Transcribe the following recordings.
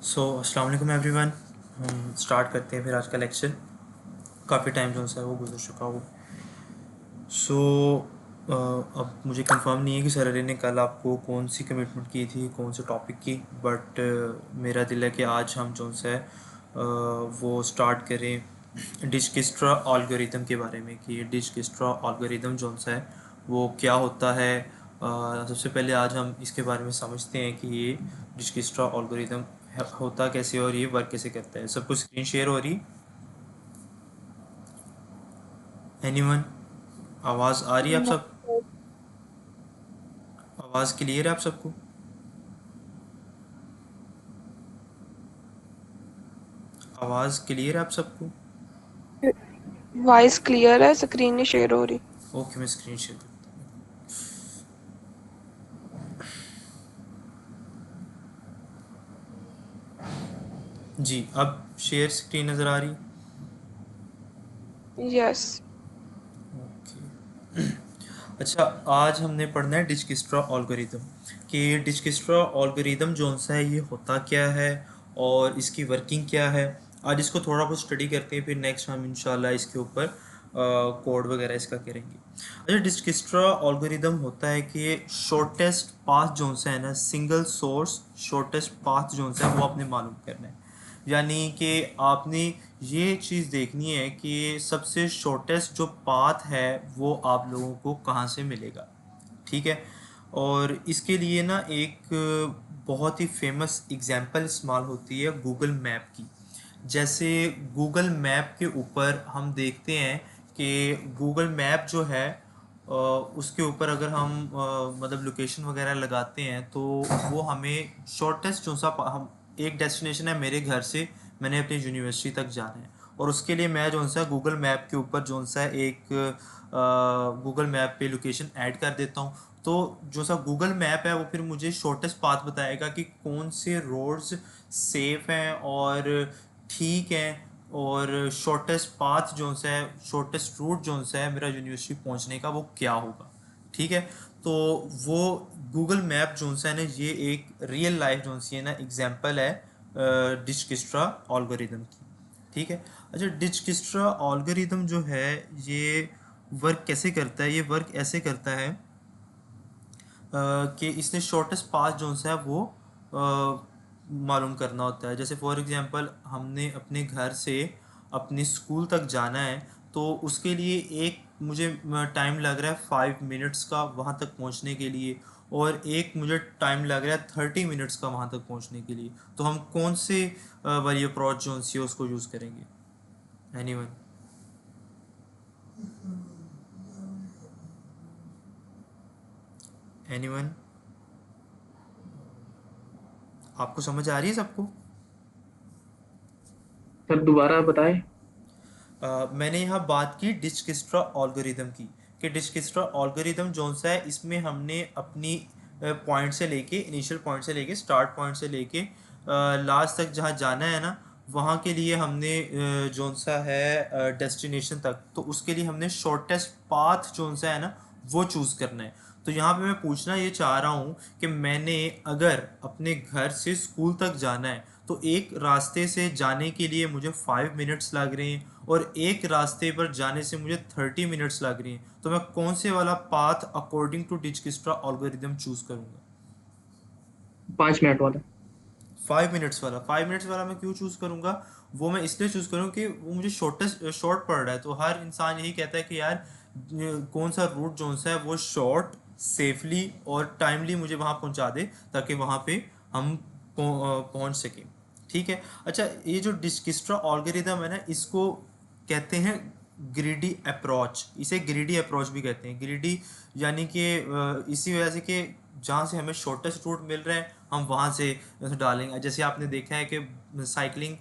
अस्सलाम वालेकुम एवरीवन। हम स्टार्ट करते हैं फिर आज का लेक्चर। काफ़ी टाइम जो है वो गुजर चुका हो। सो अब मुझे कंफर्म नहीं है कि सर ने कल आपको कौन सी कमिटमेंट की थी, कौन से टॉपिक की, बट मेरा दिल है कि आज हम जो है वो स्टार्ट करें डिजकिस्ट्रा एल्गोरिदम के बारे में कि डिजकिस्ट्रा एल्गोरिदम जो है वो क्या होता है। सबसे पहले आज हम इसके बारे में समझते हैं कि ये डिजकिस्ट्रा एल्गोरिदम होता कैसे और ये वर्क कैसे करता है। सबको स्क्रीन शेयर हो रही? एनीवन? आवाज़ आ रही है आप No, सब? आवाज़ क्लियर है आप सबको? आवाज़ क्लियर है आप सबको? वॉइस क्लियर है, स्क्रीन नहीं शेयर हो रही। ओके, मैं स्क्रीन शेयर करता हूँ जी। अब शेयर स्क्रीन नज़र आ रही? यस। ओके। अच्छा, आज हमने पढ़ना है डिजकिस्ट्रा एल्गोरिदम कि डिजकिस्ट्रा एल्गोरिदम जो सा है ये होता क्या है और इसकी वर्किंग क्या है। आज इसको थोड़ा बहुत स्टडी करते हैं, फिर नेक्स्ट हम इंशाल्लाह इसके ऊपर कोड वगैरह इसका करेंगे। अच्छा, डिजकिस्ट्रा एल्गोरिदम होता है कि शॉर्टेस्ट पाथ जो सा है ना, सिंगल सोर्स शॉर्टेस्ट पाथ जो सा है वो आपने मालूम करना है। यानी कि आपने ये चीज़ देखनी है कि सबसे शॉर्टेस्ट जो पाथ है वो आप लोगों को कहाँ से मिलेगा। ठीक है। और इसके लिए ना एक बहुत ही फेमस एग्जांपल इस्तेमाल होती है गूगल मैप की। जैसे गूगल मैप के ऊपर हम देखते हैं कि गूगल मैप जो है उसके ऊपर अगर हम मतलब लोकेशन वगैरह लगाते हैं तो वो हमें शॉर्टेस्ट जो सा हम एक डेस्टिनेशन है मेरे घर से, मैंने अपनी यूनिवर्सिटी तक जाना है और उसके लिए मैं जो सा गूगल मैप के ऊपर जो सा एक गूगल मैप पे लोकेशन ऐड कर देता हूँ। तो जो सा गूगल मैप है वो फिर मुझे शॉर्टेस्ट पाथ बताएगा कि कौन से रोड्स सेफ हैं और ठीक है, और शॉर्टेस्ट पाथ जो सा है, शॉर्टेस्ट रूट जो सा है मेरा यूनिवर्सिटी पहुंचने का वो क्या होगा। ठीक है। तो वो गूगल मैप जो सा है ना, ये एक रियल लाइफ जो सी है ना एग्जांपल है डिजकिस्ट्रा एल्गोरिदम की। ठीक है। अच्छा, डिजकिस्ट्रा एल्गोरिदम जो है ये वर्क कैसे करता है? ये वर्क ऐसे करता है कि इसने शॉर्टेस्ट पाथ जो सा है वो मालूम करना होता है। जैसे फॉर एग्जांपल हमने अपने घर से अपनी स्कूल तक जाना है, तो उसके लिए एक मुझे टाइम लग रहा है 5 मिनट्स का वहाँ तक पहुँचने के लिए, और एक मुझे टाइम लग रहा है 30 मिनट्स का वहाँ तक पहुँचने के लिए। तो हम कौन से वाली अप्रोच जो सी है उसको यूज़ करेंगे? एनीवन? एनीवन? आपको समझ आ रही है सबको? सर दोबारा बताएं। मैंने यहाँ बात की डिजकिस्ट्रा एल्गोरिदम की कि डिजकिस्ट्रा एल्गोरिदम जो सा है इसमें हमने अपनी पॉइंट से लेके, इनिशियल पॉइंट से लेके, स्टार्ट पॉइंट से लेके लास्ट तक जहाँ जाना है ना, वहाँ के लिए हमने जो सा है डेस्टिनेशन तक, तो उसके लिए हमने शॉर्टेस्ट पाथ जो सा है ना वो चूज़ करना है। तो यहाँ पे मैं पूछना ये चाह रहा हूँ कि मैंने अगर अपने घर से स्कूल तक जाना है तो एक रास्ते से जाने के लिए मुझे 5 मिनट्स लग रहे हैं और एक रास्ते पर जाने से मुझे 30 मिनट्स लग रही हैं, तो मैं कौन से वाला path according to Dijkstra algorithm choose करूंगा? 5 मिनट वाला। 5 मिनट्स वाला। 5 मिनट्स वाला मैं क्यों चूज करूंगा? वो मैं इसलिए चूज करूँ कि वो मुझे शॉर्ट पड़ रहा है। तो हर इंसान यही कहता है कि यार कौन सा रूट जो सा है वो शॉर्ट, सेफली और टाइमली मुझे वहाँ पहुँचा दे, ताकि वहाँ पे हम पहुँच सकें। ठीक है। अच्छा, ये जो डिजकिस्ट्रा एल्गोरिदम है ना, इसको कहते हैं ग्रीडी अप्रोच। इसे ग्रीडी अप्रोच भी कहते हैं। ग्रीडी यानी कि इसी वजह से कि जहाँ से हमें शॉर्टेस्ट रूट मिल रहा है हम वहाँ से डालेंगे। जैसे आपने देखा है कि साइकिलिंग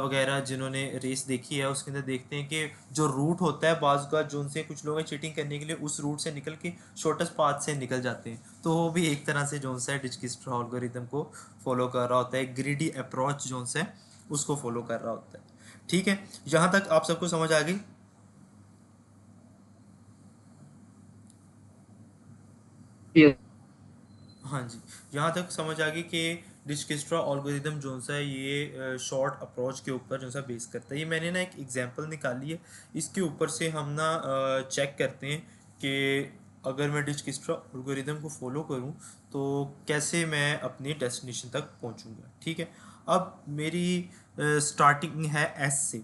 वगैरह जिन्होंने रेस देखी है उसके अंदर देखते हैं कि जो रूट होता है बाज़ का, जो उनसे कुछ लोग चीटिंग करने के लिए उस रूट से निकल के शॉर्टेस्ट पाथ से निकल जाते हैं। तो वो भी एक तरह से जो सा है डिजकिस्ट्रा एल्गोरिदम को फॉलो कर रहा होता है, ग्रीडी अप्रोच जो सा है उसको फॉलो कर रहा होता है। ठीक है। यहाँ तक आप सबको समझ आ गई? यस। हाँ जी। यहाँ तक समझ आ गई कि डिजक्स्ट्रा एल्गोरिदम जो सा है ये शॉर्ट अप्रोच के ऊपर जो सा बेस करता है। ये मैंने ना एक एग्जांपल निकाली है, इसके ऊपर से हम ना चेक करते हैं कि अगर मैं डिजक्स्ट्रा एल्गोरिदम को फॉलो करूं तो कैसे मैं अपनी डेस्टिनेशन तक पहुंचूंगा। ठीक है, अब मेरी स्टार्टिंग है एस से।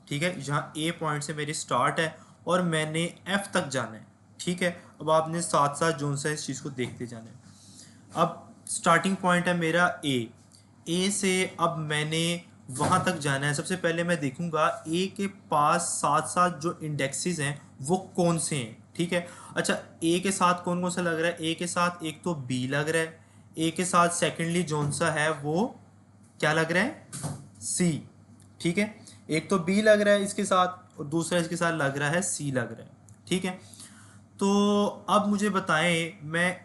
ठीक है, जहाँ ए पॉइंट से मेरी स्टार्ट है और मैंने एफ तक जाना है। ठीक है, अब आपने साथ साथ जो सा इस चीज़ को देखते जाना है। अब स्टार्टिंग पॉइंट है मेरा ए से अब मैंने वहाँ तक जाना है। सबसे पहले मैं देखूंगा ए के पास साथ साथ जो इंडेक्सेस हैं वो कौन से हैं। ठीक है, अच्छा ए के साथ कौन कौन सा लग रहा है? ए के साथ एक तो बी लग रहा है, ए के साथ सेकेंडली जोन सा है वो क्या लग रहा है? सी। ठीक है, एक तो बी लग रहा है इसके साथ और दूसरा इसके साथ लग रहा है सी लग रहा है। ठीक है, तो अब मुझे बताएं मैं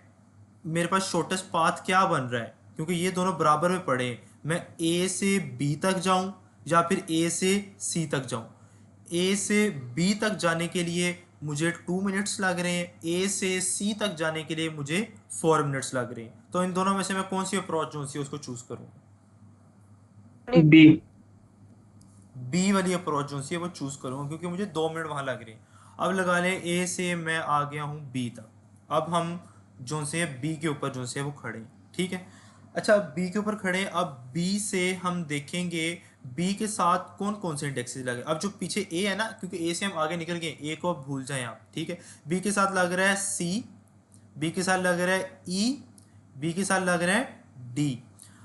मेरे पास शॉर्टेस्ट पाथ क्या बन रहा है, क्योंकि ये दोनों बराबर में पड़े हैं। मैं ए से बी तक जाऊं या फिर ए से सी तक जाऊं? ए से बी तक जाने के लिए मुझे 2 मिनट्स लग रहे हैं, ए से सी तक जाने के लिए मुझे 4 मिनट्स लग रहे हैं। तो इन दोनों में से मैं कौन सी अप्रोच जो सी उसको चूज करूँ? बी। बी वाली अप्रोच जो सी है वो चूज करूँगा, क्योंकि मुझे 2 मिनट वहाँ लग रहे हैं। अब लगा लें ए से मैं आ गया हूँ बी तक। अब हम जो से बी के ऊपर जो से वो खड़े हैं। ठीक है, अच्छा बी के ऊपर खड़े हैं। अब बी से हम देखेंगे बी के साथ कौन कौन से इंडेक्सेस लगे। अब जो पीछे ए है ना, क्योंकि ए से हम आगे निकल गए, ए को अब भूल जाएं आप। ठीक है, बी के साथ लग रहा है सी, बी के साथ लग रहा है ई, बी के साथ लग रहा है डी।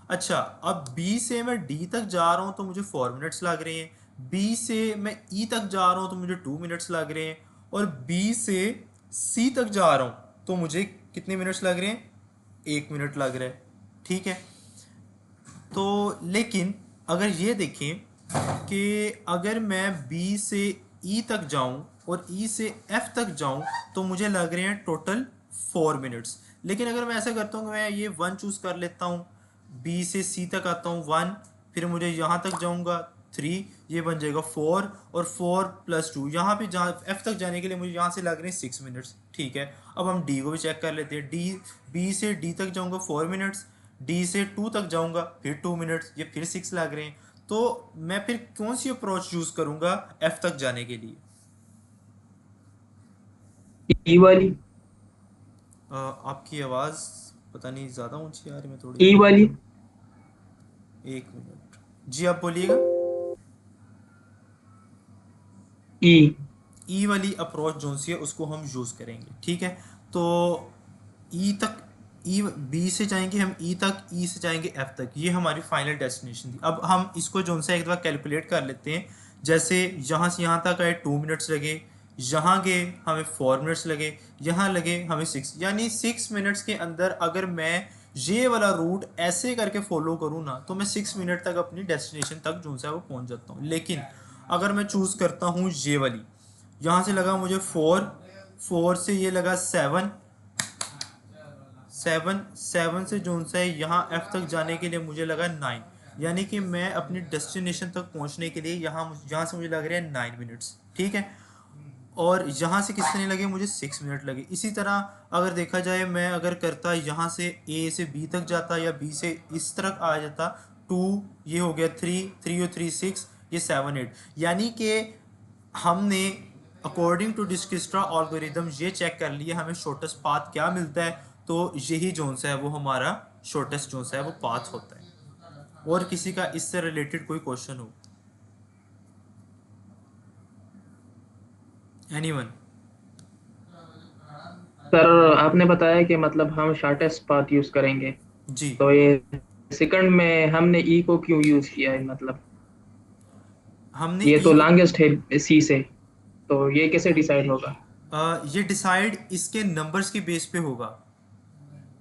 अच्छा, अब बी से मैं डी तक जा रहा हूँ तो मुझे 4 मिनट्स लग रहे हैं। बी से मैं ई तक जा रहा हूँ तो मुझे 2 मिनट्स लग रहे हैं। और बी से सी तक जा रहा हूँ तो मुझे कितने मिनट्स लग रहे हैं? 1 मिनट लग रहा है। ठीक है, तो लेकिन अगर ये देखें कि अगर मैं बी से ई तक जाऊं और ई से एफ तक जाऊं तो मुझे लग रहे हैं टोटल 4 मिनट्स। लेकिन अगर मैं ऐसा करता हूँ, मैं ये 1 चूज़ कर लेता हूँ, बी से सी तक आता हूँ 1, फिर मुझे यहाँ तक जाऊँगा 3, ये बन जाएगा 4, और 4 + 2 यहाँ पे जहाँ एफ तक जाने के लिए मुझे यहाँ से लग रहे हैं 6 मिनट्स। ठीक है, अब हम डी को भी चेक कर लेते हैं। डी, बी से डी तक जाऊँगा 4 मिनट्स, डी से 2 तक जाऊँगा फिर 2 मिनट्स, ये फिर 6 लग रहे हैं। तो मैं फिर कौन सी अप्रोच यूज़ करूँगा एफ तक जाने के लिए? ई वाली। आपकी आवाज़ पता नहीं ज़्यादा ऊंची आ रही, मैं थोड़ी ई वाली। 1 मिनट। जी आप बोलिएगा। ई। ई वाली अप्रोच जो सी है उसको हम यूज़ करेंगे। ठीक है, तो ई तक, ई बी से जाएंगे हम ई तक, ई से जाएंगे एफ तक, ये हमारी फाइनल डेस्टिनेशन थी। अब हम इसको जो सा एक बार कैलकुलेट कर लेते हैं। जैसे यहाँ से यहाँ तक आए 2 मिनट्स लगे, यहाँ गए हमें 4 मिनट्स लगे, यहाँ लगे हमें 6, यानी 6 मिनट्स के अंदर अगर मैं ये वाला रूट ऐसे करके फॉलो करूँ ना तो मैं 6 मिनट तक अपनी डेस्टिनेशन तक जो सा है वो पहुँच जाता हूँ। लेकिन अगर मैं चूज़ करता हूँ ये वाली, यहाँ से लगा मुझे 4, 4 से ये लगा 7, 7 से जो सा है यहाँ एफ तक जाने के लिए मुझे लगा 9, यानी कि मैं अपनी डेस्टिनेशन तक पहुँचने के लिए यहाँ से मुझे लग रहे हैं 9 मिनट्स। ठीक है, और यहाँ से कितने लगे? मुझे 6 मिनट लगे। इसी तरह अगर देखा जाए, मैं अगर करता यहाँ से ए से बी तक जाता या बी से इस तरफ आ जाता, 2, ये हो गया 3, 3 और 3 6, ये 7 8, यानी कि हमने अकॉर्डिंग टू डिजक्स्ट्रा एल्गोरिथम ये चेक कर लिया हमें शॉर्टेस्ट पाथ क्या मिलता है। तो यही जोन सा है वो हमारा शॉर्टेस्ट जोन सा है वो पाथ होता है। और किसी का इससे रिलेटेड कोई क्वेश्चन हो? एनीवन? सर आपने बताया कि मतलब हम शॉर्टेस्ट पाथ यूज करेंगे, जी, तो ये सेकंड में हमने ई को क्यों यूज किया है? मतलब हमने ये ई तो को लॉन्गेस्ट है सी से, तो ये कैसे डिसाइड होगा? ये डिसाइड इसके नंबर्स के बेस पे होगा।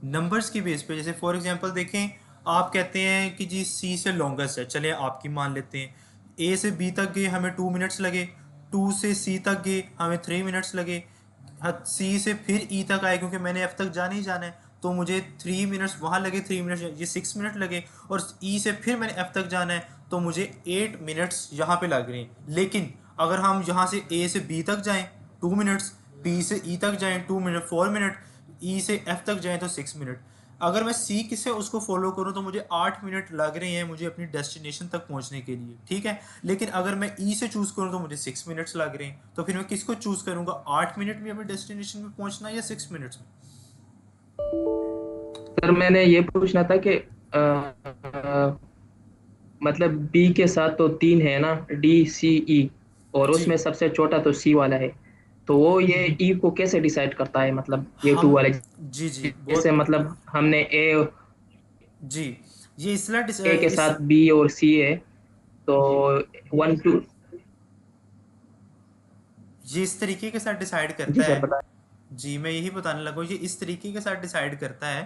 नंबर्स की बेस पे, जैसे फॉर एग्जांपल देखें, आप कहते हैं कि जी सी से लॉन्गेस्ट है, चले आपकी मान लेते हैं। ए से बी तक गए हमें 2 मिनट्स लगे, 2 से सी तक गए हमें 3 मिनट्स लगे, सी से फिर ई तक आए क्योंकि मैंने एफ तक जाना ही जाना है तो मुझे 3 मिनट्स वहाँ लगे, 3 मिनट्स ये 6 मिनट लगे, और ई से फिर मैंने एफ तक जाना है तो मुझे 8 मिनट्स यहाँ पे लग रहे हैं। लेकिन अगर हम यहाँ से ए से बी तक जाएँ 2 मिनट्स, बी से ई तक जाएँ 2 मिनट 4 मिनट, ई से एफ तक जाएँ तो 6 मिनट। अगर मैं सी किसे उसको फॉलो करूँ तो मुझे 8 मिनट लग रहे हैं मुझे अपनी डेस्टिनेशन तक पहुंचने के लिए, ठीक है। लेकिन अगर मैं ई से चूज़ करूँ तो मुझे 6 मिनट्स लग रहे हैं, तो फिर मैं किसको चूज़ करूँगा, 8 मिनट में अपनी डेस्टिनेशन में पहुंचना या 6 मिनट्स में। सर मैंने ये पूछना था कि मतलब बी के साथ तो तीन है ना, डी सी ई, और जी उसमें सबसे छोटा तो सी वाला है। तो वो ये ई को कैसे डिसाइड करता है, मतलब ये टू हम वाले। जी जी जैसे बहुत मतलब हमने जी ये इसलिए ए के इस साथ बी और सी है, तो 1 2। ये इस तरीके के साथ डिसाइड जी करता सर है। बता। जी मैं यही बताने लगा, ये इस तरीके के साथ डिसाइड करता है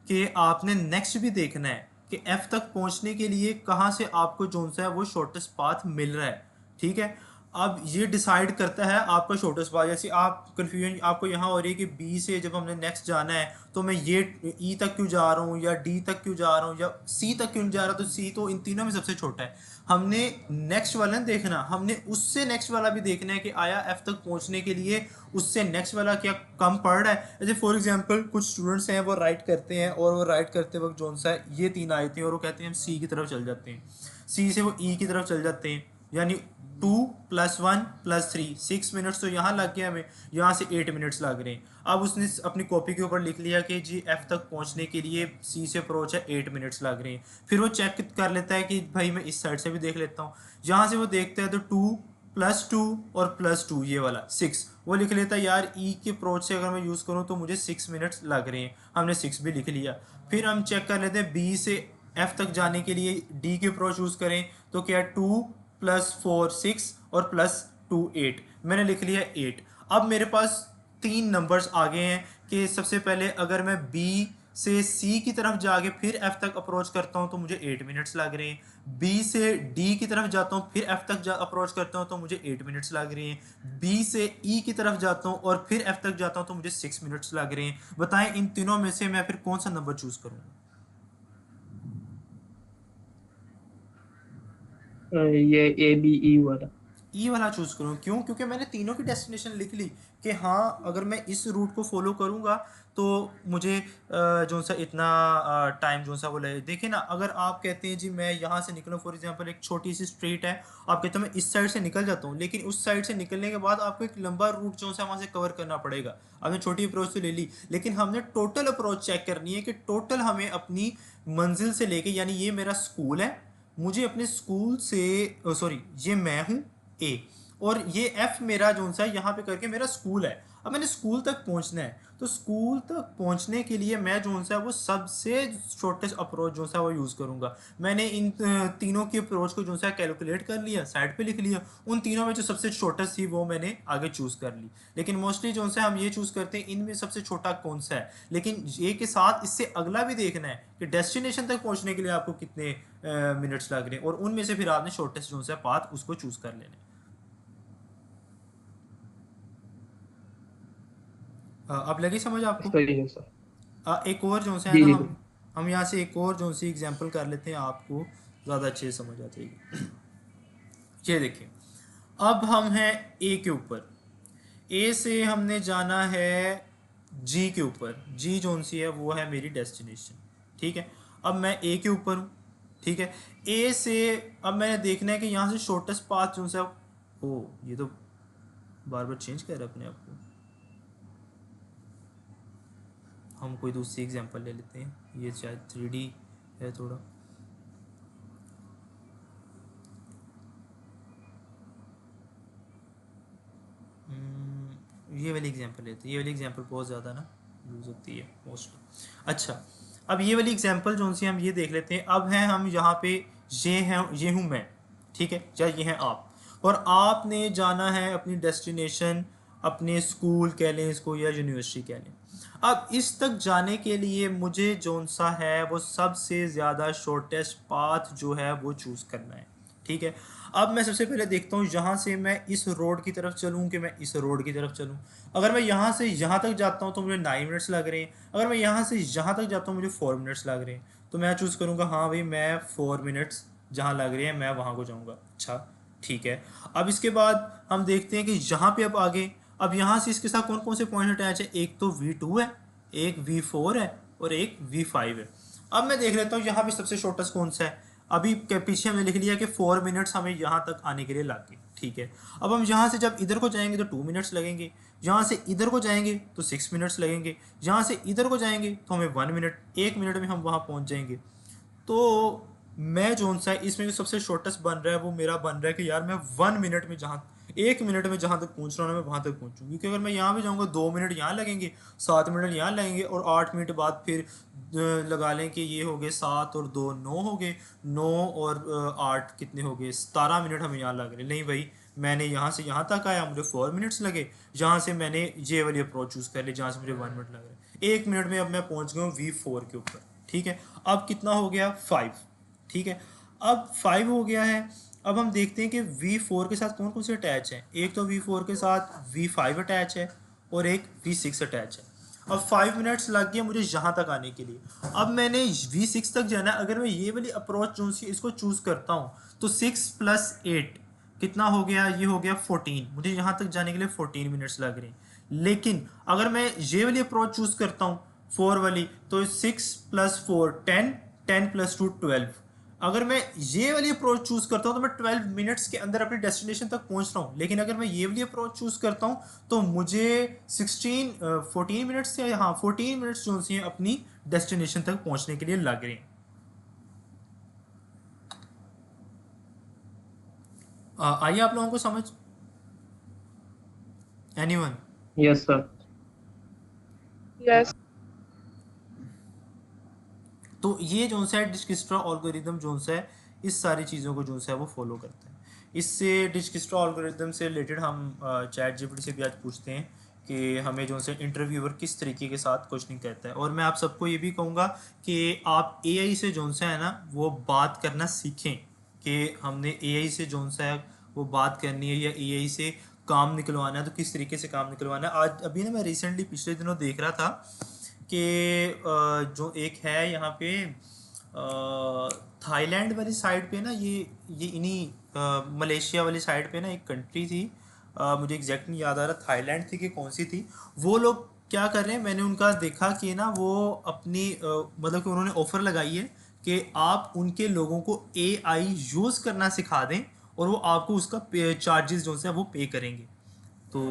कि आपने नेक्स्ट भी देखना है कि एफ तक पहुंचने के लिए कहाँ से आपको जो सा है वो शॉर्टेस्ट पाथ मिल रहा है, ठीक है। अब ये डिसाइड करता है आपका शॉर्टेस्ट पाथ, जैसे आप कन्फ्यूजन आपको यहाँ हो रही है कि बी से जब हमने नेक्स्ट जाना है तो मैं ये ई तक क्यों जा रहा हूँ या डी तक क्यों जा रहा हूँ या सी तक क्यों नहीं जा रहा, तो सी तो इन तीनों में सबसे छोटा है। हमने नेक्स्ट वाला नहीं देखना, हमने उससे नेक्स्ट वाला भी देखना है कि आया एफ तक पहुंचने के लिए उससे नेक्स्ट वाला क्या कम पड़ रहा है। जैसे फॉर एग्जांपल कुछ स्टूडेंट्स हैं वो राइट करते हैं और वो राइट करते वक्त जोन सा है ये तीन आए थे और वो कहते हैं हम सी की तरफ चल जाते हैं, सी से वो ई की तरफ चल जाते हैं, यानी 2+1+3 6 मिनट्स तो यहाँ लग गया हमें, यहाँ से 8 मिनट्स लग रहे हैं। अब उसने अपनी कॉपी के ऊपर लिख लिया कि जी एफ तक पहुँचने के लिए सी से अप्रोच है 8 मिनट्स लग रहे हैं। फिर वो चेक कर लेता है कि भाई मैं इस साइड से भी देख लेता हूँ, यहाँ से वो देखता है तो 2+2 और +2 ये वाला 6, वो लिख लेता है यार ई के अप्रोच से अगर मैं यूज़ करूँ तो मुझे 6 मिनट्स लग रहे हैं, हमने 6 भी लिख लिया। फिर हम चेक कर लेते हैं बी से एफ तक जाने के लिए डी के अप्रोच यूज़ करें तो क्या 2+4 6 और +2 8, मैंने लिख लिया 8। अब मेरे पास तीन नंबर्स आ गए हैं कि सबसे पहले अगर मैं बी से सी की तरफ जाके फिर एफ तक अप्रोच करता हूं तो मुझे 8 मिनट्स लग रहे हैं, बी से डी की तरफ जाता हूं फिर एफ तक अप्रोच करता हूं तो मुझे 8 मिनट्स लग रहे हैं, बी से ई की तरफ जाता हूं और फिर एफ तक जाता हूं तो मुझे 6 मिनट्स लग रहे हैं। बताएं इन तीनों में से मैं फिर कौन सा नंबर चूज करूंगा। ये ए बी ई वाला। ई वाला चूज करूँ, क्यों, क्योंकि मैंने तीनों की डेस्टिनेशन लिख ली कि हाँ अगर मैं इस रूट को फॉलो करूँगा तो मुझे जो सा इतना टाइम जो सा वो लगे। देखिए ना अगर आप कहते हैं जी मैं यहाँ से निकलूँ, फॉर एग्जांपल एक छोटी सी स्ट्रीट है, आप कहते हो मैं इस साइड से निकल जाता हूँ, लेकिन उस साइड से निकलने के बाद आपको एक लंबा रूट जो सा वहाँ से कवर करना पड़ेगा। आपने छोटी अप्रोच तो ले ली, लेकिन हमने टोटल अप्रोच चेक करनी है कि टोटल हमें अपनी मंजिल से लेके, यानी ये मेरा स्कूल है, मुझे अपने स्कूल से सॉरी ये मैं हूँ ए और ये एफ मेरा जो सा यहाँ पे करके मेरा स्कूल है। अब मैंने स्कूल तक पहुँचना है तो स्कूल तक पहुँचने के लिए मैं जो सा वो सबसे शॉर्टेस्ट अप्रोच जो सा वो यूज़ करूँगा। मैंने इन तीनों की अप्रोच को जो सा कैलकुलेट कर लिया, साइड पे लिख लिया, उन तीनों में जो सबसे शॉर्टेस्ट थी वो मैंने आगे चूज़ कर ली। लेकिन मोस्टली जो सा हम ये चूज़ करते हैं इनमें सबसे छोटा कौन सा है, लेकिन ये के साथ इससे अगला भी देखना है कि डेस्टिनेशन तक पहुँचने के लिए आपको कितने मिनट्स लग रहे हैं और उनमें से फिर आपने शॉर्टेस्ट जो सा पाथ उसको चूज़ कर लेना है। अब लगी समझ आपको। सही है सर। एक और जो से है जी ना जी हम यहाँ से एक और जो सी एग्जांपल कर लेते हैं, आपको ज़्यादा अच्छे से समझ आ जाएगी। ये देखिए अब हम हैं ए के ऊपर, ए से हमने जाना है जी के ऊपर, जी जोन सी है वो है मेरी डेस्टिनेशन, ठीक है। अब मैं ए के ऊपर हूँ, ठीक है। ए से अब मैंने देखना है कि यहाँ से शॉर्टेस्ट पाथ जो सा, ओ ये तो बार बार चेंज कर रहा है अपने आप को। हम कोई दूसरी एग्जांपल ले लेते हैं, ये शायद 3D है थोड़ा। ये वाली एग्जांपल लेते हैं, ये वाली एग्जांपल बहुत ज़्यादा ना यूज़ होती है मोस्टली। अच्छा अब ये वाली एग्जांपल जो सी हम ये देख लेते हैं। अब हैं हम यहाँ पे, ये हैं, ये हूँ मैं, ठीक है, या ये हैं आप, और आपने जाना है अपनी डेस्टिनेशन, अपने स्कूल कह लें इसको या यूनिवर्सिटी कह लें। अब इस तक जाने के लिए मुझे जोन सा है वो सबसे ज़्यादा शॉर्टेस्ट पाथ जो है वो चूज़ करना है, ठीक है। अब मैं सबसे पहले देखता हूँ यहाँ से मैं इस रोड की तरफ चलूँ कि मैं इस रोड की तरफ चलूँ। अगर मैं यहाँ से यहाँ तक जाता हूँ तो मुझे 9 मिनट्स लग रहे हैं, अगर मैं यहाँ से यहाँ तक जाता हूँ मुझे 4 मिनट्स लग रहे हैं, तो मैं चूज़ करूँगा हाँ भाई मैं 4 मिनट्स जहाँ लग रहे हैं मैं वहाँ को जाऊँगा। अच्छा ठीक है। अब इसके बाद हम देखते हैं कि यहाँ पे अब आगे, अब यहाँ से इसके साथ कौन कौन से पॉइंट अटैच है, एक तो V2 है, एक V4 है और एक V5 है। अब मैं देख लेता हूँ यहाँ पे सबसे शॉर्टेस्ट कौन सा है। अभी पीछे हमने लिख लिया कि 4 मिनट्स हमें यहाँ तक आने के लिए लगे, ठीक है। अब हम यहाँ से जब इधर को जाएंगे तो 2 मिनट्स लगेंगे, यहाँ से इधर को जाएंगे तो 6 मिनट्स लगेंगे, यहाँ से इधर को जाएंगे तो हमें 1 मिनट में हम वहाँ पहुँच जाएंगे। तो मैं जो सा इसमें जो सबसे शॉर्टेस्ट बन रहा है वो मेरा बन रहा है कि यार मैं 1 मिनट में जहाँ 1 मिनट में जहाँ तक पहुँच रहा हूँ मैं वहाँ तक पहुँचूँ, क्योंकि अगर मैं यहाँ भी जाऊँगा 2 मिनट यहाँ लगेंगे, 7 मिनट यहाँ लगेंगे, और 8 मिनट बाद फिर लगा लें कि ये हो गए 7 और 2 9 हो गए, 9 और 8 कितने हो गए, 17 मिनट हमें यहाँ लग रहे। नहीं भाई, मैंने यहाँ से यहाँ तक आया, मुझे 4 मिनट्स लगे, जहाँ से मैंने ये वाली अप्रोच चूज़ कर ली जहाँ से मुझे 1 मिनट लग रहा है। 1 मिनट में अब मैं पहुँच गया हूँ V4 के ऊपर, ठीक है। अब कितना हो गया 5, ठीक है। अब 5 हो गया है। अब हम देखते हैं कि V4 के साथ कौन कौन से अटैच हैं। एक तो V4 के साथ V5 अटैच है और एक V6 अटैच है। अब 5 मिनट्स लग गए मुझे यहाँ तक आने के लिए। अब मैंने V6 तक जाना है। अगर मैं ये वाली अप्रोच जो सी इसको चूज़ करता हूँ तो 6 + 8 कितना हो गया, ये हो गया 14। मुझे यहाँ तक जाने के लिए 14 मिनट्स लग रहे हैं। लेकिन अगर मैं ये वाली अप्रोच चूज़ करता हूँ 4 वाली, तो 6 + 4 10, 10 + 2 12। अगर मैं ये वाली अप्रोच चूज करता हूँ तो मैं 12 मिनट्स के अंदर अपनी डेस्टिनेशन तक पहुंच रहा हूँ। लेकिन अगर मैं ये वाली अप्रोच चूज करता हूँ तो मुझे 14 मिनट्स से, हाँ 14 मिनट्स जो सी हैं अपनी डेस्टिनेशन तक पहुंचने के लिए लग रहे हैं। आइए आप लोगों को समझ, एनीवन? Yes sir. Yes. तो ये जो सा है डिजकिस्ट्रा एल्गोरिदम जो सा है इस सारी चीज़ों को जो सा है वो फॉलो करता है। इससे डिजकिस्ट्रा एल्गोरिदम से रिलेटेड हम चैट जीपीटी से भी आज पूछते हैं कि हमें जो से इंटरव्यूअर किस तरीके के साथ क्वेश्चनिंग करता है। और मैं आप सबको ये भी कहूँगा कि आप एआई से जो सा है ना वो बात करना सीखें, कि हमने एआई से जो सा है वो बात करनी है या एआई से काम निकलवाना है तो किस तरीके से काम निकलवाना है। आज अभी ना मैं रिसेंटली पिछले दिनों देख रहा था कि जो एक है यहाँ पे थाईलैंड वाली साइड पे ना, ये इन्हीं मलेशिया वाली साइड पे ना एक कंट्री थी, मुझे एग्जैक्ट नहीं याद आ रहा थाईलैंड थी कि कौन सी थी। वो लोग क्या कर रहे हैं, मैंने उनका देखा कि ना वो अपनी मतलब कि उन्होंने ऑफ़र लगाई है कि आप उनके लोगों को एआई यूज़ करना सिखा दें और वो आपको उसका चार्जेस जो है वो पे करेंगे। तो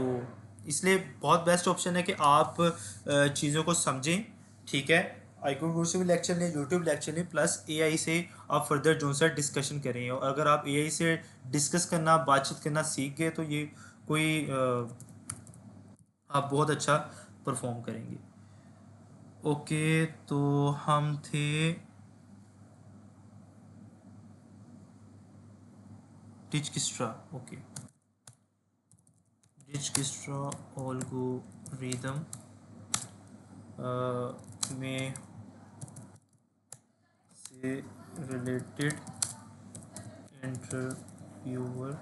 इसलिए बहुत बेस्ट ऑप्शन है कि आप चीज़ों को समझें, ठीक है। आईक्यू से भी लेक्चर लें, यूट्यूब लेक्चर लें, प्लस एआई से आप फर्दर जो सा डिस्कशन करें। और अगर आप एआई से डिस्कस करना, बातचीत करना सीख गए तो ये कोई आप बहुत अच्छा परफॉर्म करेंगे। ओके, तो हम थे डिजकिस्ट्रा। ओके, डिजकिस्ट्रा एल्गोरिदम में से रिलेटेड इंटरव्यूअर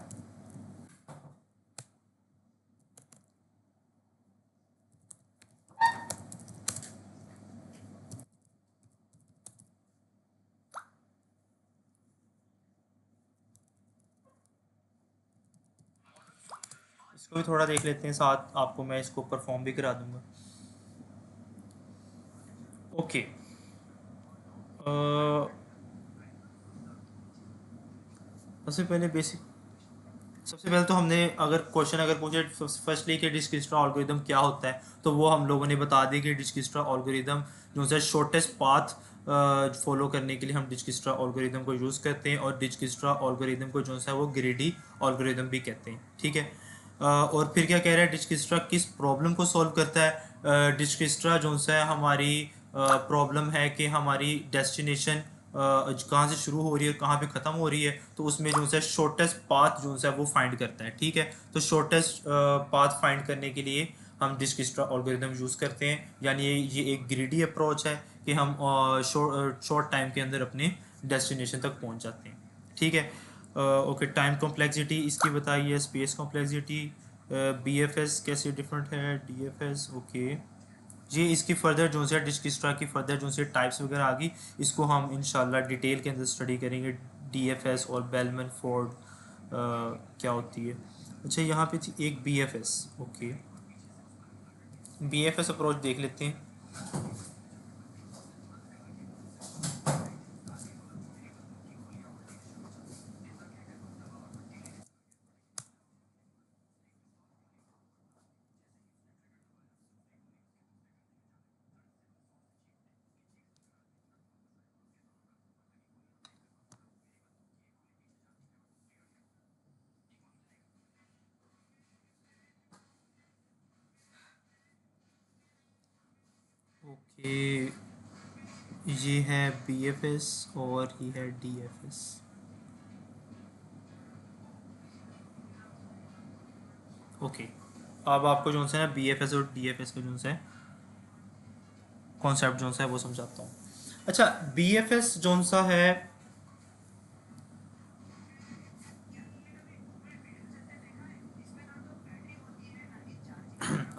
इसको भी थोड़ा देख लेते हैं, साथ आपको मैं इसको परफॉर्म भी करा दूंगा। ओके, सबसे पहले तो हमने अगर क्वेश्चन अगर पूछे फर्स्टली कि डिजकिस्ट्रा एल्गोरिदम क्या होता है, तो वो हम लोगों ने बता दी कि डिजकिस्ट्रा एल्गोरिदम जो है शॉर्टेस्ट पाथ फॉलो करने के लिए हम डिजकिस्ट्रा एल्गोरिदम को यूज़ करते हैं। और डिजकिस्ट्रा एल्गोरिदम को जो है वो ग्रीडी एल्गोरिदम भी कहते हैं, ठीक है। और फिर क्या कह रहा है, डिजकिस्ट्रा किस प्रॉब्लम को सॉल्व करता है। डिजकिस्ट्रा जो है हमारी प्रॉब्लम है कि हमारी डेस्टिनेशन कहाँ से शुरू हो रही है और कहाँ पे ख़त्म हो रही है, तो उसमें जो है शॉर्टेस्ट पाथ जो है वो फाइंड करता है, ठीक है। तो शॉर्टेस्ट पाथ फाइंड करने के लिए हम डिजकिस्ट्रा एल्गोरिदम यूज़ करते हैं। यानी ये एक ग्रीडी अप्रोच है कि हम शॉर्ट टाइम के अंदर अपने डेस्टिनेशन तक पहुंच जाते हैं, ठीक है। ओके, टाइम कॉम्प्लेक्सिटी इसकी बताइए, स्पेस कॉम्प्लेक्सिटी, बीएफएस कैसे डिफरेंट है, डीएफएस। ओके, ये इसकी फर्दर जो है डिजकिस्ट्रा की फर्दर जो है टाइप्स वगैरह आ गई, इसको हम इंशाल्लाह डिटेल के अंदर स्टडी करेंगे। डीएफएस और बेलमन फोर्ड क्या होती है। अच्छा, यहाँ पे थी एक बीएफएस। ओके, बीएफएस अप्रोच देख लेते हैं। कि ये है बी एफ एस और ये है डी एफ एस। ओके, अब आपको जो सा है बी एफ एस और डी एफ एस का जो सा है कॉन्सेप्ट जो सा है वो समझाता हूँ। अच्छा, बी एफ एस जो सा है,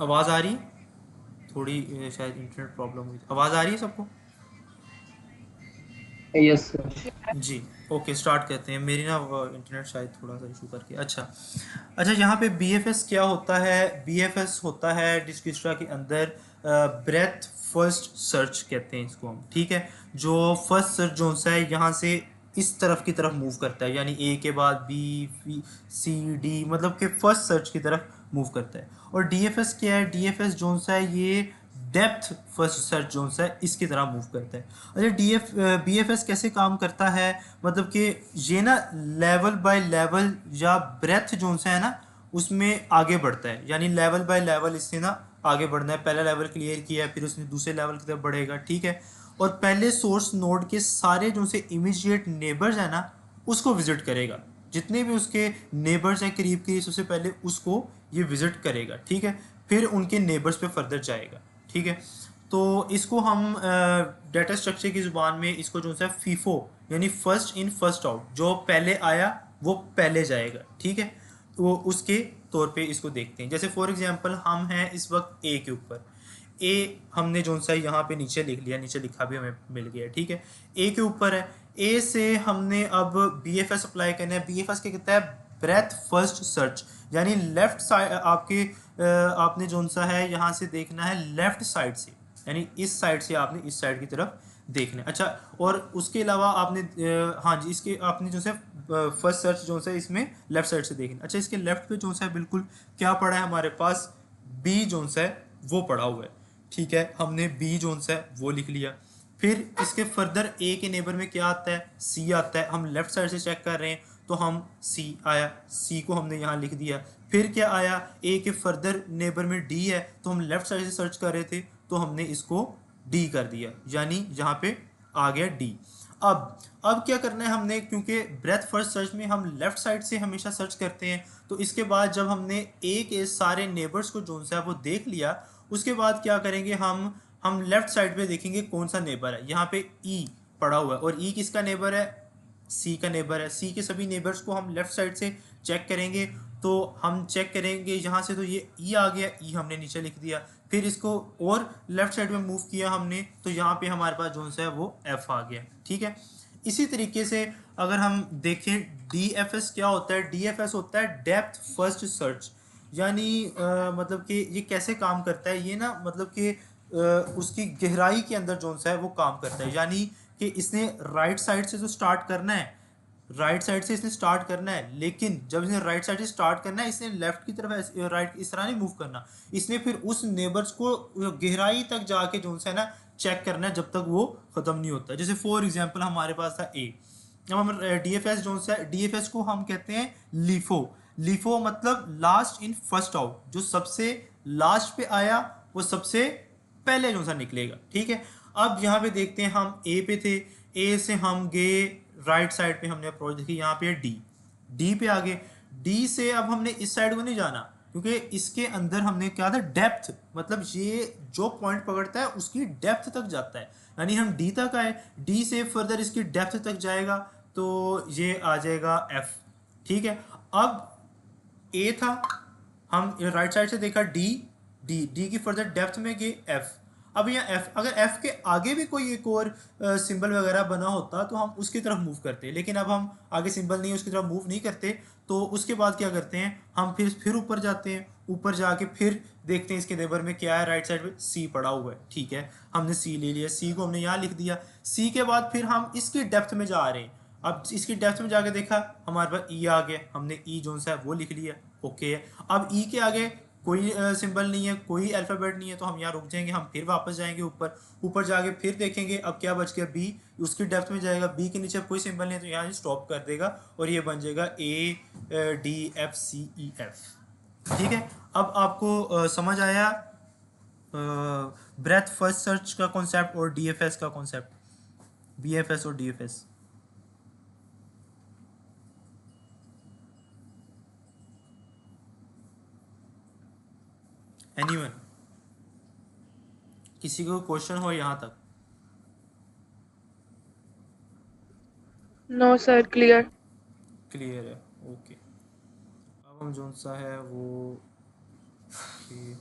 आवाज़ आ रही है थोड़ी, शायद इंटरनेट प्रॉब्लम हुई, आवाज़ आ रही है सबको? Yes sir. जी, ओके स्टार्ट करते हैं। मेरी ना इंटरनेट शायद थोड़ा सा इशू करके। अच्छा अच्छा, यहाँ पे बी एफ एस क्या होता है? बी एफ एस होता है डिस्क्रिप्टा के अंदर ब्रेथ फर्स्ट सर्च कहते हैं इसको हम, ठीक है। जो फर्स्ट सर्च जो सा है यहाँ से इस तरफ की तरफ मूव करता है, यानी ए के बाद बी सी डी, मतलब कि फर्स्ट सर्च की तरफ मूव करता है। और डी एफ एस क्या है? डी एफ एस जो सा है ये डेप्थ फर्स्ट सर्च जो सा है इसकी तरह मूव करता है। अच्छा, बी एफ एस कैसे काम करता है? मतलब कि ये ना लेवल बाय लेवल या ब्रेथ जो सा है ना उसमें आगे बढ़ता है, यानी लेवल बाय लेवल इससे ना आगे बढ़ना है। पहला लेवल क्लियर किया है, फिर उसने दूसरे लेवल की तरफ बढ़ेगा, ठीक है। और पहले सोर्स नोड के सारे जो से इमीडिएट नेबर्स है ना उसको विजिट करेगा, जितने भी उसके नेबर्स हैं करीब के, सबसे पहले उसको ये विजिट करेगा, ठीक है। फिर उनके नेबर्स पे फर्दर जाएगा, ठीक है। तो इसको हम डाटा स्ट्रक्चर की ज़ुबान में इसको जो है फीफो, यानी फर्स्ट इन फर्स्ट आउट, जो पहले आया वो पहले जाएगा, ठीक है। वो उसके तौर पे इसको देखते हैं। जैसे फॉर एग्जांपल हम हैं इस वक्त ए के ऊपर, ए हमने जो सा यहाँ पे नीचे लिख लिया, नीचे लिखा भी हमें मिल गया, ठीक है। ए के ऊपर है, ए से हमने अब बी एफ एस अप्लाई करना है। बी एफ एस क्या कहता है? ब्रेथ फर्स्ट सर्च, यानी लेफ्ट साइड आपके आपने जो सा है यहाँ से देखना है लेफ्ट साइड से, यानी इस साइड से आपने इस साइड की तरफ देखना है। अच्छा, और उसके अलावा आपने हाँ जी, इसके आपने जो है फर्स्ट सर्च जो है इसमें लेफ्ट साइड से देखना। अच्छा, इसके लेफ्ट पे जो है बिल्कुल क्या पड़ा है हमारे पास? बी जोन है वो पड़ा हुआ है, ठीक है। हमने बी जोन है वो लिख लिया। फिर इसके फर्दर ए के नेबर में क्या आता है? सी आता है। हम लेफ्ट साइड से चेक कर रहे हैं तो हम सी आया, सी को हमने यहाँ लिख दिया। फिर क्या आया? ए के फर्दर नेबर में डी है, तो हम लेफ्ट साइड से सर्च कर रहे थे तो हमने इसको डी कर दिया, यानी यहाँ पे आ गया डी। अब क्या करना है हमने, क्योंकि ब्रेथ फर्स्ट सर्च में हम लेफ्ट साइड से हमेशा सर्च करते हैं, तो इसके बाद जब हमने ए के सारे नेबर्स को जो सा है वो देख लिया, उसके बाद क्या करेंगे हम लेफ्ट साइड पे देखेंगे कौन सा नेबर है। यहाँ पे ई पड़ा हुआ है, और ई किसका नेबर है? सी का नेबर है। सी के सभी नेबर्स को हम लेफ्ट साइड से चेक करेंगे, तो हम चेक करेंगे यहाँ से, तो ये ई आ गया, ई हमने नीचे लिख दिया। फिर इसको और लेफ्ट साइड में मूव किया हमने, तो यहाँ पे हमारे पास जो है वो एफ आ गया, ठीक है। इसी तरीके से अगर हम देखें डी एफ एस क्या होता है? डी एफ एस होता है डेप्थ फर्स्ट सर्च, यानी मतलब कि ये कैसे काम करता है? ये ना मतलब कि उसकी गहराई के अंदर जो सा है वो काम करता है, यानी कि इसने राइट साइड से तो स्टार्ट करना है, राइट साइड से इसने स्टार्ट करना है, लेकिन जब इसने राइट साइड से स्टार्ट करना है इसने लेफ्ट की तरफ राइट इस तरह नहीं मूव करना। इसने फिर उस नेबर्स को गहराई तक जाके जो है ना चेक करना है जब तक वो ख़त्म नहीं होता। जैसे फॉर एग्जांपल हमारे पास था ए, अब हम डी एफ एस जो है, डी एफ एस को हम कहते हैं लीफो। लीफो मतलब लास्ट इन फर्स्ट आउट, जो सबसे लास्ट पे आया वो सबसे पहले जो सा निकलेगा, ठीक है। अब यहाँ पे देखते हैं, हम ए पे थे, ए से हम गए राइट साइड पे, हमने अप्रोच देखी, यहाँ पे डी, डी पे आ गए। डी से अब हमने इस साइड को नहीं जाना, क्योंकि इसके अंदर हमने क्या था? डेप्थ, मतलब ये जो पॉइंट पकड़ता है उसकी डेप्थ तक जाता है, यानी हम डी तक आए, डी से फर्दर इसकी डेप्थ तक जाएगा तो ये आ जाएगा एफ, ठीक है। अब ए था, हम राइट साइड से देखा डी, डी डी की फर्दर डेप्थ में गए एफ। अब यहाँ एफ, अगर एफ के आगे भी कोई एक और सिंबल वगैरह बना होता तो हम उसकी तरफ मूव करते, लेकिन अब हम आगे सिंबल नहीं है उसकी तरफ मूव नहीं करते, तो उसके बाद क्या करते हैं हम फिर ऊपर जाते हैं, ऊपर जाके फिर देखते हैं इसके नेबर में क्या है, राइट साइड पे सी पड़ा हुआ है, ठीक है। हमने सी ले लिया, सी को हमने यहाँ लिख दिया। सी के बाद फिर हम इसकी डेप्थ में जा रहे हैं, अब इसकी डेप्थ में जाके देखा हमारे पास ई आ गया, हमने ई जो सा है वो लिख लिया, ओके है। अब ई के आगे कोई सिंबल नहीं है, कोई अल्फ़ाबेट नहीं है, तो हम यहाँ रुक जाएंगे, हम फिर वापस जाएंगे ऊपर, ऊपर जाके फिर देखेंगे अब क्या बच गया, बी, उसकी डेप्थ में जाएगा, बी के नीचे कोई सिंबल नहीं है तो यहाँ स्टॉप कर देगा और ये बन जाएगा A D F C E F, ठीक है। अब आपको समझ आया ब्रेथ फर्स्ट सर्च का कॉन्सेप्ट और डीएफएस का कॉन्सेप्ट, बीएफएस और डीएफएस। एनीवन, किसी को क्वेश्चन हो यहाँ तक? No sir, clear. क्लियर है, ओके। अब हम जो सा है वो कि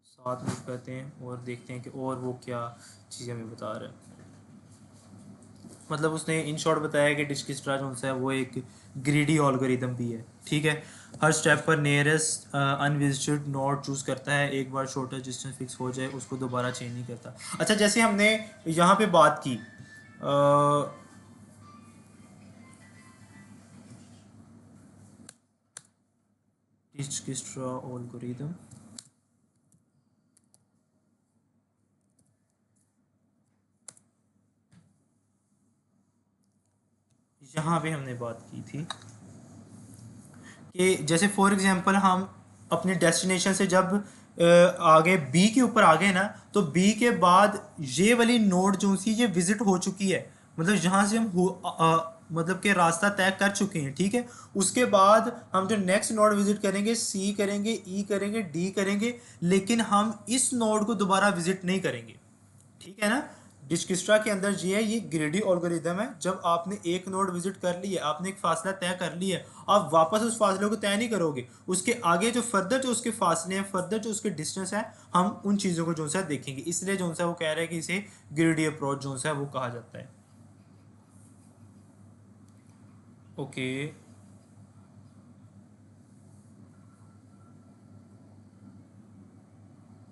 साथ में करते हैं और देखते हैं कि और वो क्या चीज़ हमें बता रहा है। मतलब उसने इन शॉर्ट बताया कि डिजकिस्ट्रा जो सा है वो एक ग्रीडी ऑल्गोरिदम भी है, ठीक है। हर स्टेप पर नियरेस्ट अनविजिटेड नोड चूज़ करता है, एक बार शॉर्टेस्ट डिस्टेंस फिक्स हो जाए उसको दोबारा चेंज नहीं करता। अच्छा, जैसे हमने यहाँ पे बात की डिजकिस्ट्रा ऑल्गोरिदम, यहाँ पे हमने बात की थी कि जैसे फॉर एग्जांपल हम अपने डेस्टिनेशन से जब आगे बी के ऊपर आ गए ना, तो बी के बाद ये वाली नोड जो सी ये विजिट हो चुकी है, मतलब जहाँ से हम मतलब कि रास्ता तय कर चुके हैं, ठीक है। उसके बाद हम जो नेक्स्ट नोड विजिट करेंगे, सी करेंगे, ई करेंगे, डी करेंगे, लेकिन हम इस नोड को दोबारा विजिट नहीं करेंगे, ठीक है ना। डिजकिस्ट्रा के अंदर ये है, ये ग्रेडी एल्गोरिदम है। जब आपने एक नोड विजिट कर ली है, आपने एक फासला तय कर लिया है, आप वापस उस फासले को तय नहीं करोगे। उसके आगे जो फर्दर जो उसके फासले हैं, फर्दर जो उसके डिस्टेंस है, हम उन चीज़ों को जो सा देखेंगे। इसलिए जो सा वो कह रहे हैं कि इसे ग्रेडी अप्रोच जो सा वो कहा जाता है। ओके,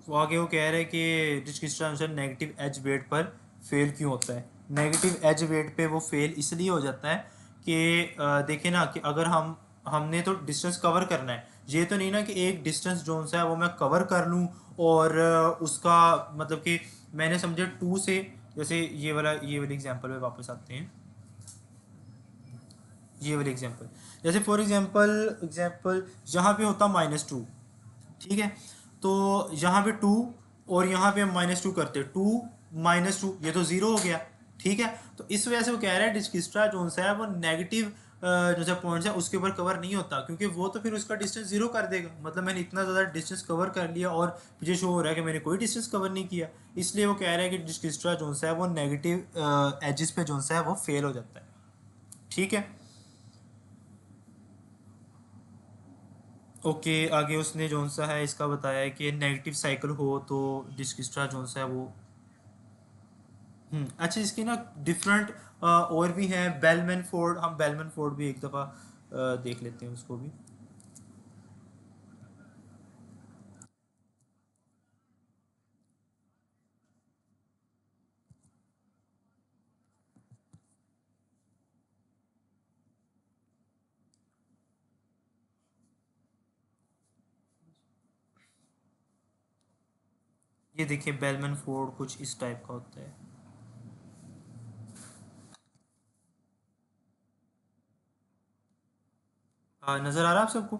वो आगे वो कह रहे हैं कि डिजकिस्ट्रा आंसर नेगेटिव एज वेट पर फेल क्यों होता है। नेगेटिव एज वेट पे वो फेल इसलिए हो जाता है कि देखें ना कि अगर हमने तो डिस्टेंस कवर करना है, ये तो नहीं ना कि एक डिस्टेंस जोन सा है वो मैं कवर कर लूँ और उसका मतलब कि मैंने समझे 2 से, जैसे ये वाली एग्जांपल पे वापस आते हैं। ये वाली एग्जांपल, जैसे फॉर एग्जांपल यहाँ पे होता -2, ठीक है। तो यहाँ पे 2 और यहाँ पे हम -2 करते हैं, 2 - 2 ये तो 0 हो गया, ठीक है। तो इस वजह से वो कह रहा है डिजकिस्ट्रा जो सा है वो नेगेटिव जो सा पॉइंट्स है उसके ऊपर कवर नहीं होता, क्योंकि वो तो फिर उसका डिस्टेंस 0 कर देगा। मतलब मैंने इतना ज़्यादा डिस्टेंस कवर कर लिया और मुझे शो हो रहा है कि मैंने कोई डिस्टेंस कवर नहीं किया। इसलिए वो कह रहा है कि डिजकिस्ट्रा जो सा है वो नेगेटिव एजिस पे जो सा है वो फेल हो जाता है, ठीक है। ओके, आगे उसने जोन सा है इसका बताया है कि नेगेटिव साइकिल हो तो डिजकिस्ट्रा जोन सा है वो अच्छा, इसकी ना डिफरेंट और भी हैं। बेलमैन फोर्ड, हम बेलमैन फोर्ड भी एक दफ़ा देख लेते हैं उसको भी। ये देखिए बेलमैन फोर्ड कुछ इस टाइप का होता है। नज़र आ रहा है आप सबको?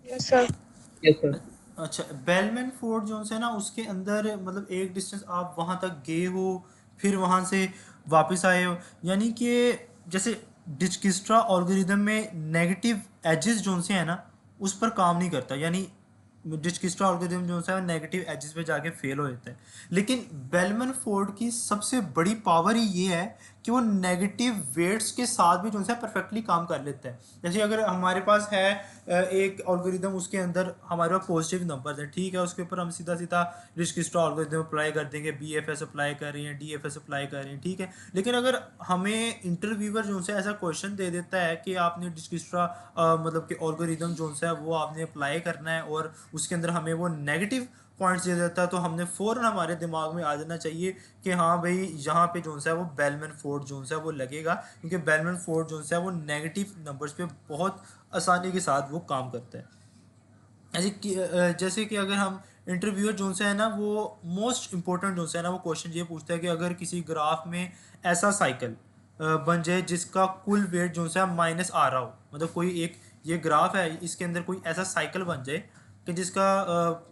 Yes sir. Yes sir. अच्छा, बेलमैन फोर्ट जो है ना उसके अंदर मतलब एक डिस्टेंस आप वहाँ तक गए हो, फिर वहाँ से वापस आए हो, यानी कि जैसे डिजकिस्ट्रा एल्गोरिदम में नेगेटिव एजेस जो से है ना उस पर काम नहीं करता, यानी डिजकिस्ट्रा एल्गोरिदम जो है नेगेटिव एजेस पे जाके फेल हो जाता है। लेकिन बेलमैन फोर्ड की सबसे बड़ी पावर ही ये है कि वो नेगेटिव वेट्स के साथ भी जो है परफेक्टली काम कर लेता है। जैसे अगर हमारे पास है एक एल्गोरिदम, उसके अंदर हमारे पास पॉजिटिव नंबर्स है, ठीक है, उसके ऊपर हम सीधा सीधा डिजकिस्ट्रा एल्गोरिदम अप्लाई कर देंगे, बीएफएस अप्लाई कर रहे हैं, डीएफएस अप्लाई कर रहे हैं, ठीक है। लेकिन अगर हमें इंटरव्यूअर जो है ऐसा क्वेश्चन दे देता है कि आपने डिजकिस्ट्रा मतलब कि एल्गोरिदम जो है वो आपने अप्लाई करना है और उसके अंदर हमें वो नेगेटिव पॉइंट्स दे देता है, तो हमने फ़ौरन हमारे दिमाग में आ जाना चाहिए कि हाँ भाई यहाँ पे जो है वो बेलमैन फोर्ड जो है वो लगेगा, क्योंकि बेलमैन फोर्ड जो है वो नेगेटिव नंबर्स पे बहुत आसानी के साथ वो काम करता है। जैसे कि अगर हम इंटरव्यूअर जो है ना वो मोस्ट इंपॉर्टेंट जो है ना वो क्वेश्चन ये पूछता है कि अगर किसी ग्राफ में ऐसा साइकिल बन जाए जिसका कुल वेट जो है माइनस आ रहा हो, मतलब कोई एक ये ग्राफ है इसके अंदर कोई ऐसा साइकिल बन जाए कि जिसका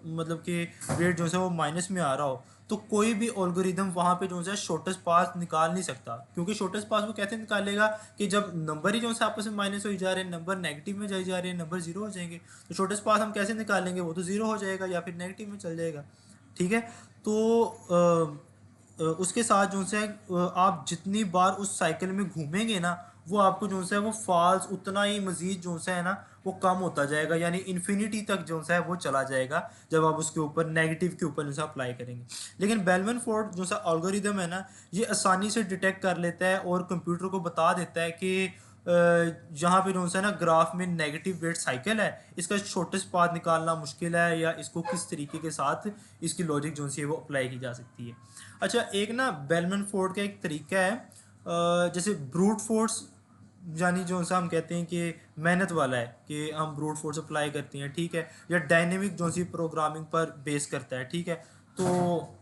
मतलब कि रेट जो है वो माइनस में आ रहा हो, तो कोई भी एल्गोरिदम वहाँ पे जो है शॉर्टेस्ट पाथ निकाल नहीं सकता। क्योंकि शॉर्टेस्ट पाथ वो कैसे निकालेगा कि जब नंबर ही जो है आपस में माइनस हो जा रहे हैं, नंबर नेगेटिव में जाए जा रहे हैं, नंबर जीरो हो जाएंगे, तो शॉर्टेस्ट पाथ हम कैसे निकालेंगे? वो तो जीरो हो जाएगा या फिर नेगेटिव में चल जाएगा। ठीक है। तो उसके साथ जो है आप जितनी बार उस साइकिल में घूमेंगे ना, वो आपको जो है वो फॉल्स उतना ही मजीद जो है ना वो कम होता जाएगा, यानी इन्फिनिटी तक जो है वो चला जाएगा जब आप उसके ऊपर नेगेटिव के ऊपर जो है अप्लाई करेंगे। लेकिन बेलमन फोर्ड जो है एल्गोरिदम है ना, ये आसानी से डिटेक्ट कर लेता है और कंप्यूटर को बता देता है कि जहाँ पे जो है ना ग्राफ में नेगेटिव वेट साइकिल है, इसका शॉर्टेस्ट पाथ निकालना मुश्किल है, या इसको किस तरीके के साथ इसकी लॉजिक जो है वो अप्लाई की जा सकती है। अच्छा, एक ना बेलमन फोर्ड का एक तरीका है, जैसे ब्रूट फोर्स, यानी जो सा हम कहते हैं कि मेहनत वाला है कि हम ब्रूट फोर्स अप्लाई करते हैं, ठीक है, या डायनेमिक जो सी प्रोग्रामिंग पर बेस करता है, ठीक है। तो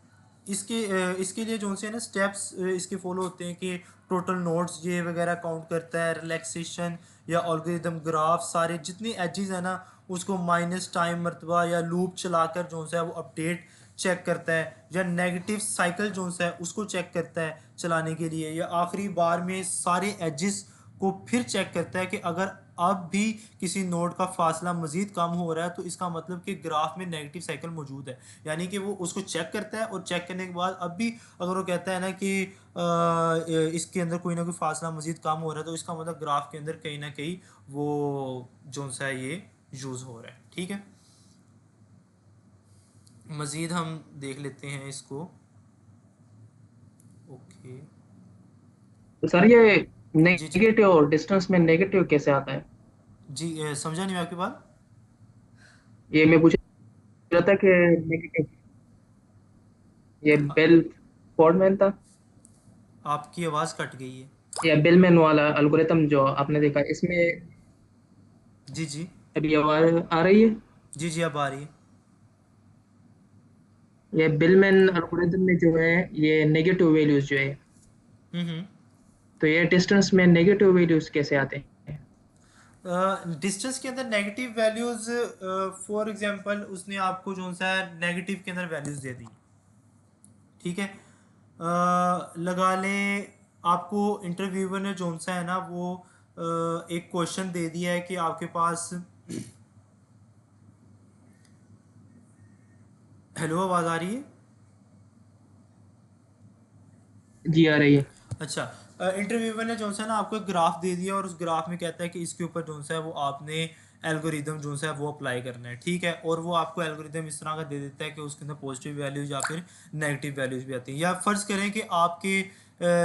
इसके लिए जो से ना स्टेप्स इसके फॉलो होते हैं कि टोटल नोट्स ये वगैरह काउंट करता है, रिलैक्सेशन या एल्गोरिदम ग्राफ सारे जितनी एजेस है ना उसको माइनस टाइम मरतबा या लूप चलाकर जो है वो अपडेट चेक करता है, या नेगेटिव साइकिल जो है उसको चेक करता है चलाने के लिए, या आखिरी बार में सारे एजेस को फिर चेक करता है कि अगर अब भी किसी नोड का फासला मजीद कम हो रहा है तो इसका मतलब कि ग्राफ में नेगेटिव साइकिल मौजूद है। यानी कि वो उसको चेक करता है और चेक करने के बाद अब भी अगर वो कहता है ना कि इसके अंदर कोई ना कोई फासला मजीद कम हो रहा है, तो इसका मतलब ग्राफ के अंदर कहीं ना कहीं वो जो सा ये यूज़ हो रहा है। ठीक है, मज़ीद हम देख लेते हैं इसको। ओके। तो सर ये जी जी नेगेटिव और डिस्टेंस में नेगेटिव कैसे आता है? जी, समझा नहीं मैं आपकी बात। ये मैं पूछ रहा था कि नेगेटिव, ये बेल फॉर्डमैन था आपकी आवाज़ कट गई है। या बेलमैन वाला एल्गोरिथम जो आपने देखा, इसमें जी जी अभी आवाज आ रही है? जी जी, अब आ रही है। ये बेलमैन एल्गोरिथम में जो है ये नेगेटिव वैल्यूज जो है, हम्म। तो ये डिस्टेंस में नेगेटिव वैल्यूज कैसे आते हैं? डिस्टेंस के अंदर नेगेटिव वैल्यूज, फॉर एग्जांपल उसने आपको जो सा नेगेटिव के अंदर वैल्यूज दे दी, ठीक है। लगा लें आपको इंटरव्यूअर ने जो सा है ना वो एक क्वेश्चन दे दिया है कि आपके पास हेलो, आवाज़ आ रही है? जी आ रही है। अच्छा, इंटरव्यूअर ने जो है ना आपको एक ग्राफ दे दिया और उस ग्राफ में कहता है कि इसके ऊपर जो है वो आपने एल्गोरिदम जो है वो अप्लाई करना है, ठीक है। और वो आपको एल्गोरिदम इस तरह का दे देता है कि उसके अंदर पॉजिटिव वैल्यूज या फिर नेगेटिव वैल्यूज भी आती हैं। या फ़र्ज़ करें कि आपके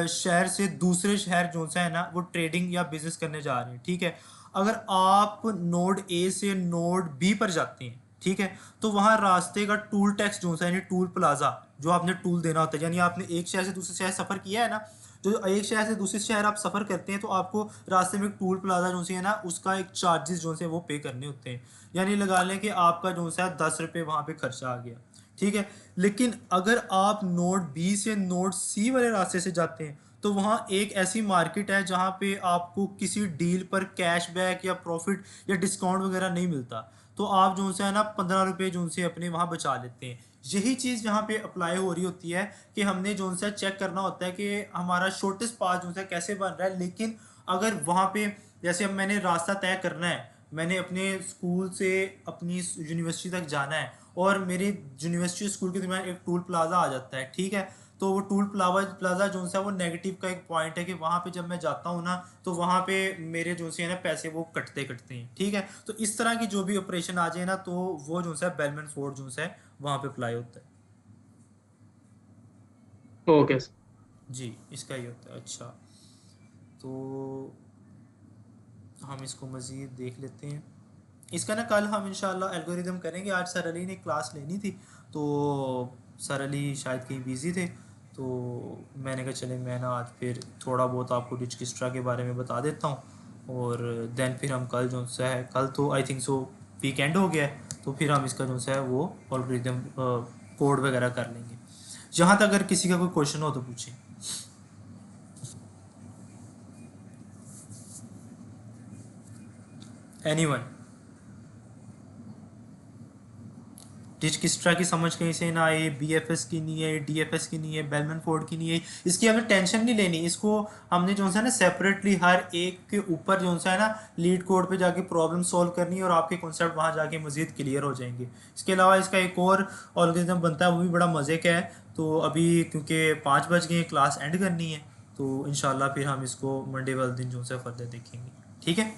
शहर से दूसरे शहर जो है ना वो ट्रेडिंग या बिजनेस करने जा रहे हैं, ठीक है। अगर आप नोड ए से नोड बी पर जाते हैं, ठीक है, तो वहाँ रास्ते का टूल टैक्स जो है यानी टूल प्लाजा जो आपने टूल देना होता है, यानी आपने एक शहर से दूसरे शहर सफ़र किया है ना, जो एक शहर से दूसरे शहर आप सफ़र करते हैं तो आपको रास्ते में एक टूल प्लाजा जो है ना उसका एक चार्जेस जो है वो पे करने होते हैं। यानी लगा लें कि आपका जो है 10 रुपये वहाँ पे खर्चा आ गया, ठीक है। लेकिन अगर आप नोड बी से नोड सी वाले रास्ते से जाते हैं तो वहाँ एक ऐसी मार्केट है जहाँ पे आपको किसी डील पर कैशबैक या प्रॉफिट या डिस्काउंट वगैरह नहीं मिलता, तो आप जो है ना 15 रुपये जो से अपने वहाँ बचा लेते हैं। यही चीज़ यहाँ पे अप्लाई हो रही होती है कि हमने जो सा चेक करना होता है कि हमारा शॉर्टेस्ट पाथ जो है कैसे बन रहा है। लेकिन अगर वहाँ पे जैसे अब मैंने रास्ता तय करना है, मैंने अपने स्कूल से अपनी यूनिवर्सिटी तक जाना है और मेरे यूनिवर्सिटी स्कूल के दरमियान एक टूल प्लाजा आ जाता है, ठीक है। तो वो टूल प्लाजा जो है वो नेगेटिव का एक पॉइंट है कि वहाँ पे जब मैं जाता हूँ ना तो वहाँ पे मेरे जो है ना पैसे वो कटते कटते हैं, ठीक है। तो इस तरह की जो भी ऑपरेशन आ जाए ना तो वो जो है बेलमैन फोर्ड जो है वहाँ पे अप्लाई होता है। ओके। जी, इसका ही होता है। अच्छा, तो हम इसको मज़ीद देख लेते हैं। इसका ना कल हम इंशाल्लाह एल्गोरिदम करेंगे। आज सर अली ने क्लास लेनी थी तो सर अली शायद कहीं बिज़ी थे, तो मैंने कहा चले मैं ना आज फिर थोड़ा बहुत आपको डिजकिस्ट्रा के बारे में बता देता हूँ, और देन फिर हम कल जो सा है, कल तो आई थिंक सो वीकेंड हो गया है, तो फिर हम इसका जो सा है वो एल्गोरिदम कोड वगैरह कर लेंगे। जहाँ तक अगर किसी का कोई क्वेश्चन हो तो पूछें। एनीवन? डिजकिस्ट्रा की समझ कहीं से ना आई, बीएफएस की नहीं है, डीएफएस की नहीं है, बेलमन फोर्ड की नहीं है, इसकी हमें टेंशन नहीं लेनी। इसको हमने जो है ना सेपरेटली हर एक के ऊपर जो है ना लीड कोड पे जाके प्रॉब्लम सॉल्व करनी है और आपके कॉन्सेप्ट वहाँ जाके मजीद क्लियर हो जाएंगे। इसके अलावा इसका एक और ऑर्गेनिज्म बनता है, वो भी बड़ा मज़े का है। तो अभी क्योंकि 5 बज गए, क्लास एंड करनी है, तो इंशाल्लाह फिर हम इसको मंडे वाले दिन जो है फर्दर देखेंगे। ठीक है,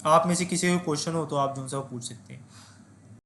आप में से किसी को क्वेश्चन हो तो आप जो है वो पूछ सकते हैं।